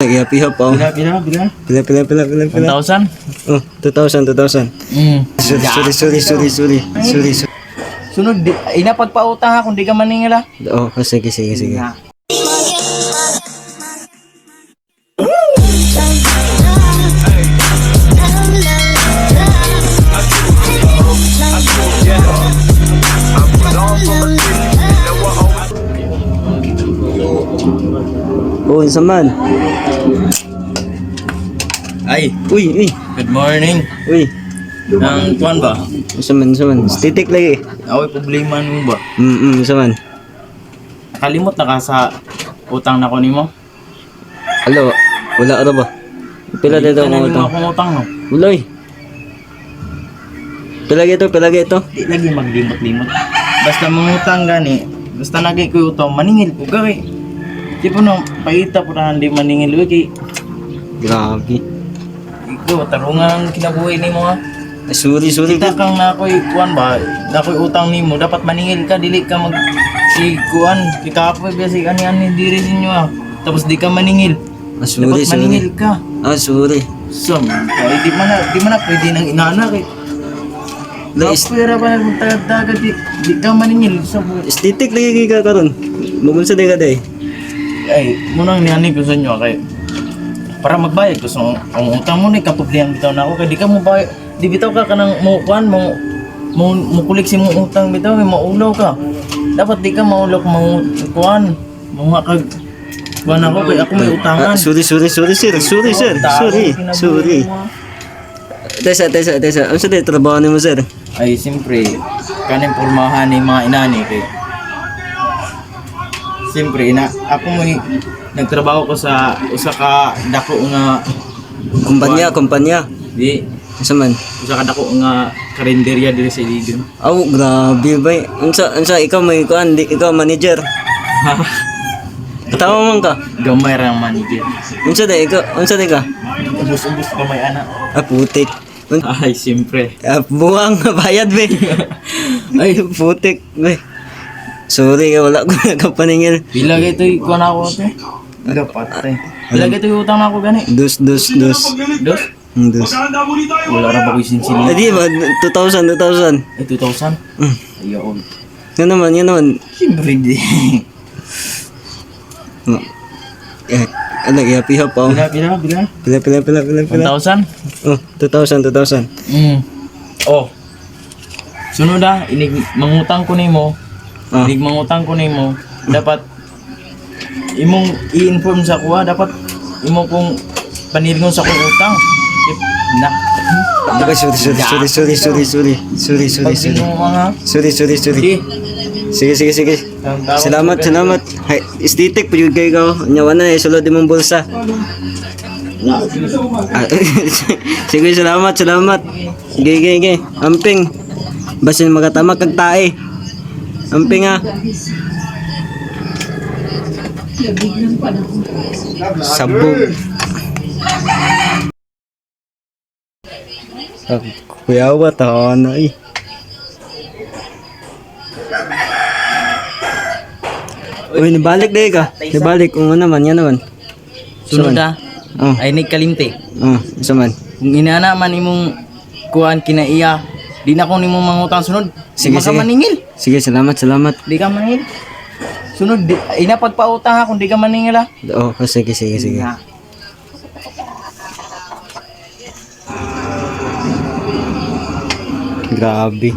Nag-ihapi pa oh. Bila. Pila. 1,000? Oh, 2,000. Sorry. Sunod, inapagpautang ha kung di ka maningil ha. Oh, sige. Oh, isa man. Ay, Uy. good morning. Uy. Ang tuwan ba? Isa man. Stitik lagi. Ako'y problema mo ba? Isa man. Nakalimot na ka sa utang na ko nimo. Alo, wala ara ba? Pila dito Ano mo nimo utang? akong utang no? Wala eh. Pila ito. Di lagi maglimot-limot. Basta mangutang gani, basta lagi ko utang, maningil ko gari. Di po no, paita po na hindi maningil wiki. Grabe. Ikaw, tarungan kinabuhi nimo ha. Ay, sorry. Kita kang na ako'y kuwan ba, na ako'y utang nimo, dapat maningil ka, dili ka mag si kuwan, kikapoy basi ani diri ninyo ah. Tapos di ka maningil. Ah, sorry. Dapat maningil ka. Ah, sorry. So, ay, di man na pwede nang inaanak eh. Lais, Pera pa na magtagad di ka maningil. So, stitik lagi ka karon. Mugun sa ka day. ay, munang nianig ko sa inyo kay para magbayad ko so ang utang mo ni kapoblihan bitaw na ako kay di ka mo bayad, di bitaw ka kanang mo kuan mo kulik si mong utang bitaw kay maulaw ka. Dapat di ka maulaw mo kuan mo kag kuan ako kay ako may utangan. Sorry, sir. Sorry. Tesa. Ano sa day trabaho nimo, sir? Ay siyempre kaning pormahan ni mga inani kay siyempre ako mo nagtrabaho ko sa usa ka dako nga Kumpanya. di Isa man. usa ka dako nga karinderya diri sa Iligan. Aw, grabe ba? Unsa ikaw may kuan, ikaw manager. Tawa man ka. Gamay ra ang manager. Unsa day ka? Ubus-ubus pa may anak. Ah, putik. Ay siyempre. Ah, buwang bayad be. Ay, putik be. Sorry, wala ko nakapaningil. Pila gaytoy kuan ako te. Dapat te. Pila gaytoy utang na ako gani. Dos. Dos. Dos. Wala ra ba ko sinsin. Adi ba 2,000. Ay 2,000. Ayaw. Yan naman. Siyempre di. Ano, ihapi pa oh. Pila. Pila. 1,000. Oh, 2,000. Oh. Sunod inig mangutang ko nimo. Ah. Inig mangutang ko nimo. Dapat imong i-inform sa kuha, dapat imo kong panilingon sa kong utang. Na. Okay, sorry. Pag mo mga Sorry. Di. Sige. Salamat. Hay, estetik pa yung kayo. Nyawa na sulod imong bulsa. Ah, sige, salamat. Gay. Amping. Basin magatama kag tae. Amping ah. Sabog. Kuyawa ta na eh. Uy, nibalik deh ka. Nibalik kung ano naman, yan naman. Sunod Oh, ay nagkalimte. isa man. Kung inana man imong kuan kinaiya, di na ko nimo mangutang sunod. Sige, Di ka sige. maningil. Sige, salamat. Di ka maningil. Sunod, inapagpautang ha kung di ka maningil ha. Oh, sige. Na. Grabe.